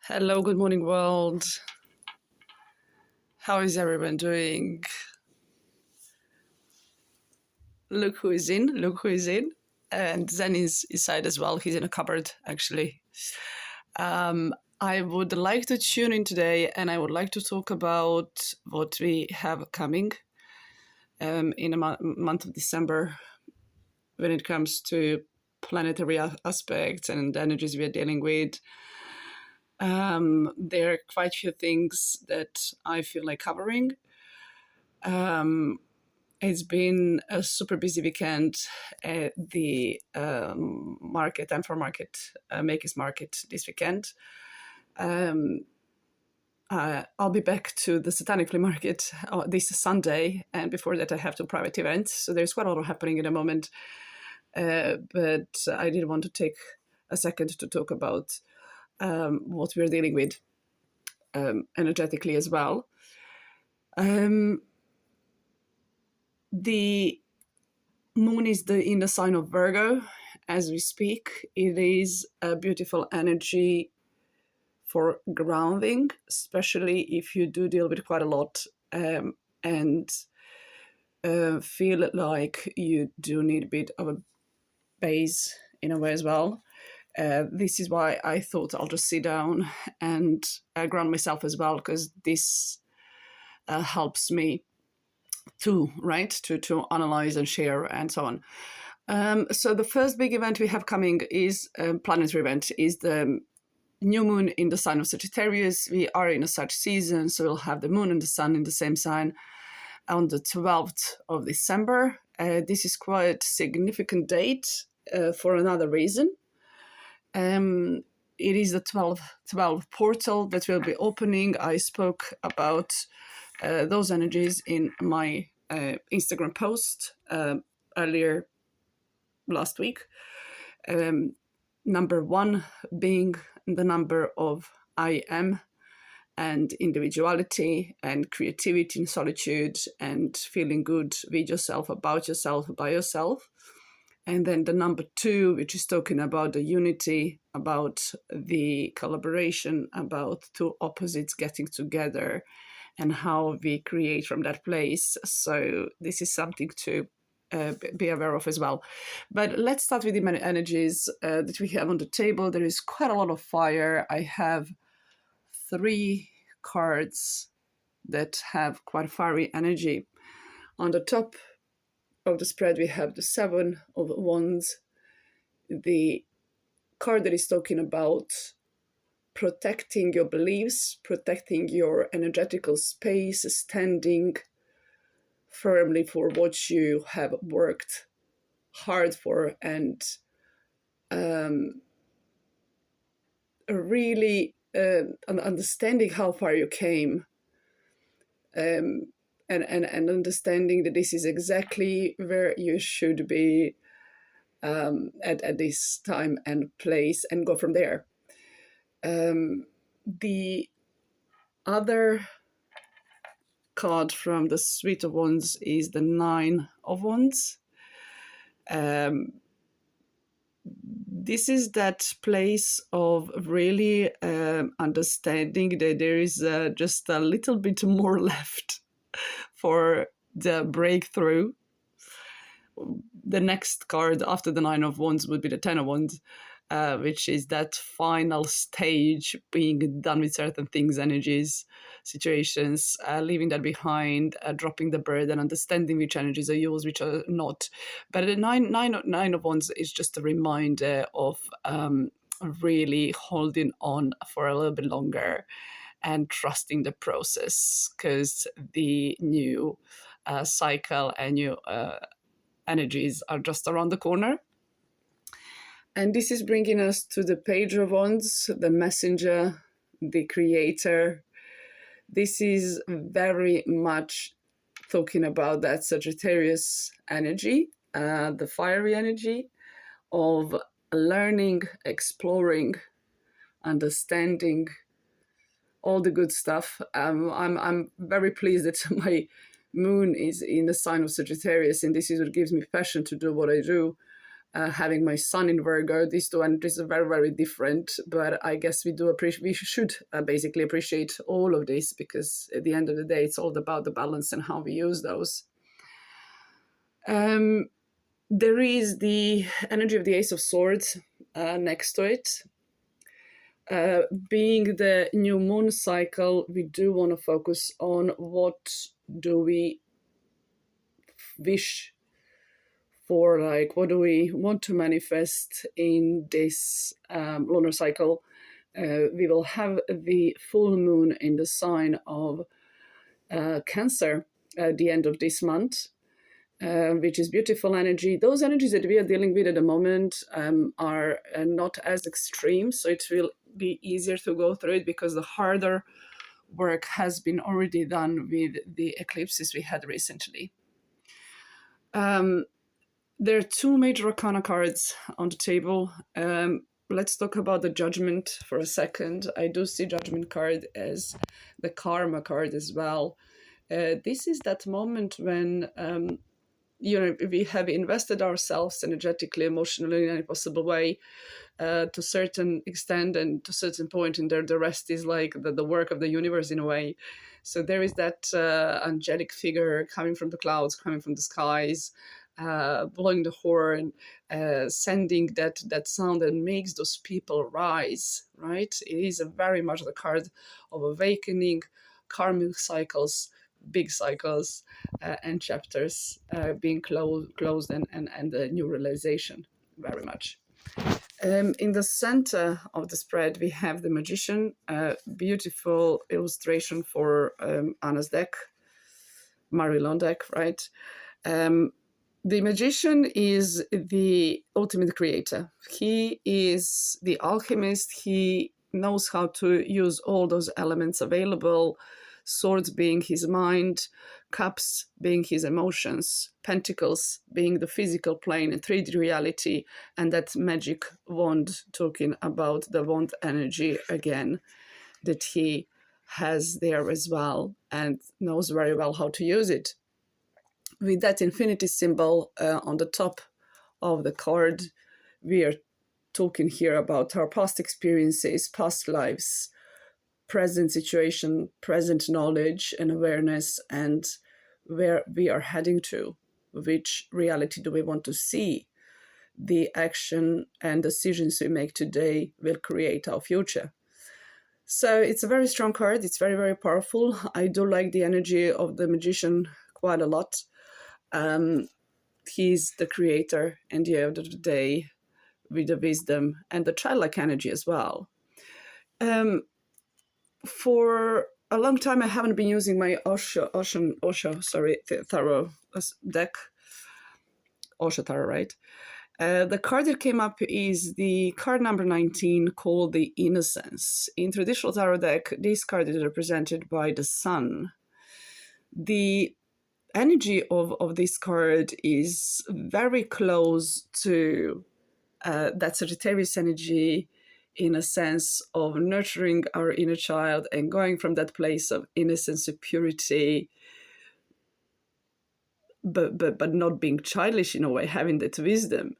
Hello, good morning, world. How is everyone doing? Look who is in, look who is in. And Zen is inside as well. He's in a cupboard, actually. I would like to tune in today and I would like to talk about what we have coming in a month of December when it comes to planetary aspects and energies we are dealing with. There are quite a few things that I feel like covering. It's been a super busy weekend at the market and for market, Makers Market this weekend. I'll be back to the Satanic Flea Market this Sunday, and before that I have two private events. So there's quite a lot happening in the moment. But I did want to take a second to talk about what we're dealing with energetically as well. The moon is in the sign of Virgo as we speak. It is a beautiful energy for grounding, especially if you do deal with quite a lot and feel like you do need a bit of a base in a way as well. This is why I thought I'll just sit down and ground myself as well, because this helps me to analyze and share and so on. So the first big event we have coming is planetary event, is the new moon in the sign of Sagittarius. We are in a Sag season, so we'll have the moon and the sun in the same sign on the 12th of December. This is quite a significant date for another reason. It is the 12 portal that will be opening. I spoke about those energies in my Instagram post earlier last week. Number one being the number of I am and individuality and creativity and solitude and feeling good with yourself, about yourself, by yourself. And then the number two, which is talking about the unity, about the collaboration, about two opposites getting together and how we create from that place. So this is something to be aware of as well. But let's start with the energies that we have on the table. There is quite a lot of fire. I have 3 cards that have quite fiery energy. On the top of the spread, we have the 7 of Wands, the card that is talking about protecting your beliefs, protecting your energetical space, standing firmly for what you have worked hard for, and really understanding how far you came, and understanding that this is exactly where you should be at this time and place, and go from there. The other card from the Suite of Wands is the 9 of Wands. This is that place of really understanding that there is just a little bit more left for the breakthrough. The next card after the 9 of Wands would be the 10 of Wands, which is that final stage, being done with certain things, energies, situations, leaving that behind, dropping the burden, understanding which energies are yours, which are not. But the 9 of Wands is just a reminder of really holding on for a little bit longer and trusting the process, because the new cycle and new energies are just around the corner. And this is bringing us to the Page of Wands, the messenger, the creator. This is very much talking about that Sagittarius energy, the fiery energy of learning, exploring, understanding, all the good stuff. I'm very pleased that my moon is in the sign of Sagittarius, and this is what gives me passion to do what I do. having my sun in Virgo, these two energies are very, very different. But I guess we should basically appreciate all of this, because at the end of the day, it's all about the balance and how we use those. There is the energy of the Ace of Swords next to it. Being the new moon cycle, we do want to focus on what do we wish for, like what do we want to manifest in this lunar cycle. We will have the full moon in the sign of Cancer at the end of this month, which is beautiful energy. Those energies that we are dealing with at the moment are not as extreme, so it will be easier to go through it, because the harder work has been already done with the eclipses we had recently. There are two major arcana cards on the table. Let's talk about the Judgment for a second. I do see Judgment card as the karma card as well. This is that moment when we have invested ourselves energetically, emotionally, in any possible way, to a certain extent and to a certain point, and the rest is like the work of the universe in a way. So there is that angelic figure coming from the clouds, coming from the skies, blowing the horn, sending that sound that makes those people rise, right? It is very much the card of awakening, karmic cycles, big cycles, and chapters being closed and a new realization, very much. In the center of the spread, we have the Magician, a beautiful illustration for Anna's deck, Marilyn deck, right? The Magician is the ultimate creator. He is the alchemist. He knows how to use all those elements available, swords being his mind, cups being his emotions, pentacles being the physical plane and 3D reality, and that magic wand, talking about the wand energy again, that he has there as well and knows very well how to use it. With that infinity symbol on the top of the card, we are talking here about our past experiences, past lives, present situation, present knowledge and awareness, and where we are heading to. Which reality do we want to see? The action and decisions we make today will create our future. So it's a very strong card. It's very, very powerful. I do like the energy of the Magician quite a lot. He's the creator, and at the end of the day, with the wisdom and the childlike energy as well. For a long time, I haven't been using my Osho Tarot deck. Osho Tarot, right? The card that came up is the card number 19, called the Innocence. In traditional tarot deck, this card is represented by the sun. The energy of this card is very close to that Sagittarius energy, in a sense of nurturing our inner child and going from that place of innocence and purity, but not being childish in a way, having that wisdom.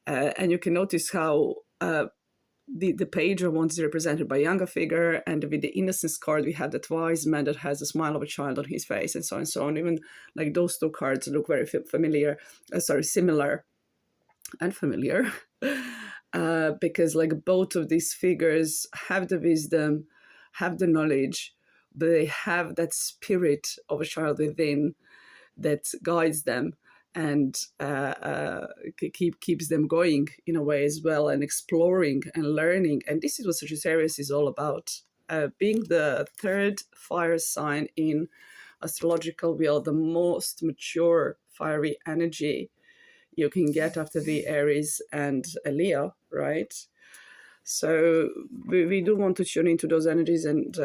And you can notice how the page of wands is represented by a younger figure, and with the Innocence card, we have that wise man that has a smile of a child on his face, and so on and so on. Even like those two cards look very similar and familiar. Because like both of these figures have the wisdom, have the knowledge, but they have that spirit of a child within that guides them and keeps them going in a way as well, and exploring and learning. And this is what Sagittarius is all about, being the third fire sign in astrological wheel, the most mature fiery energy you can get after the Aries and Leo, right? So we do want to tune into those energies, and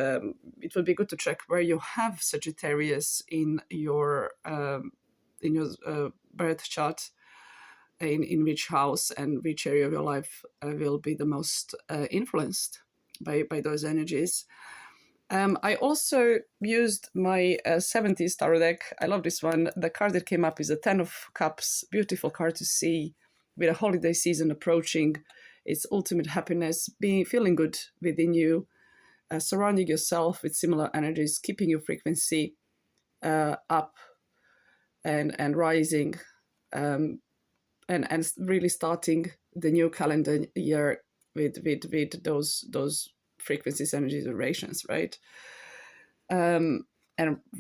it would be good to check where you have Sagittarius in your birth chart, in which house and which area of your life will be the most influenced by those energies. I also used my 70s tarot deck. I love this one. The card that came up is a 10 of Cups. Beautiful card to see. with a holiday season approaching, it's ultimate happiness, being feeling good within you, surrounding yourself with similar energies, keeping your frequency up and rising, um, and really starting the new calendar year with those frequencies, energies, vibrations, right? And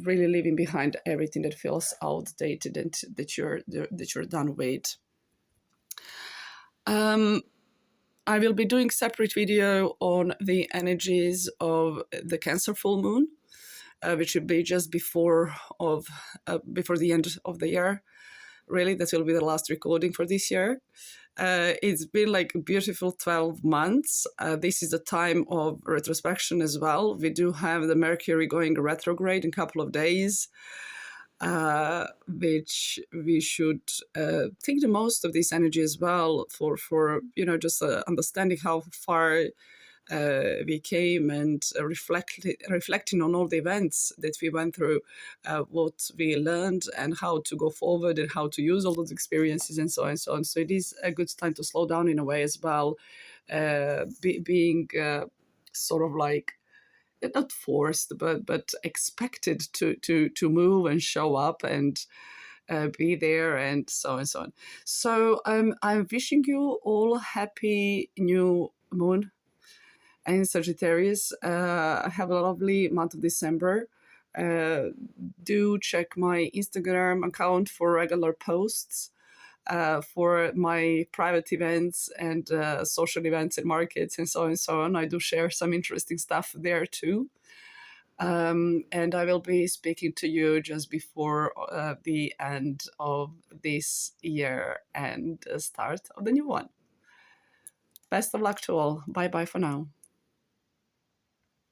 really leaving behind everything that feels outdated and that you're done with. I will be doing separate video on the energies of the Cancer full moon, which will be just before the end of the year. Really, that will be the last recording for this year. It's been like a beautiful 12 months. This is a time of retrospection as well. We do have the Mercury going retrograde in a couple of days, which we should take the most of this energy as well for just understanding how far we came, and reflecting on all the events that we went through, what we learned, and how to go forward, and how to use all those experiences, and so on and so on. So it is a good time to slow down in a way as well, being sort of like not forced, but expected to move and show up and be there, and so on and so on. So I'm wishing you all a happy new moon and Sagittarius. Have a lovely month of December. Do check my Instagram account for regular posts, for my private events and social events and markets and so on and so on. I do share some interesting stuff there too. And I will be speaking to you just before the end of this year and the start of the new one. Best of luck to all. Bye bye for now.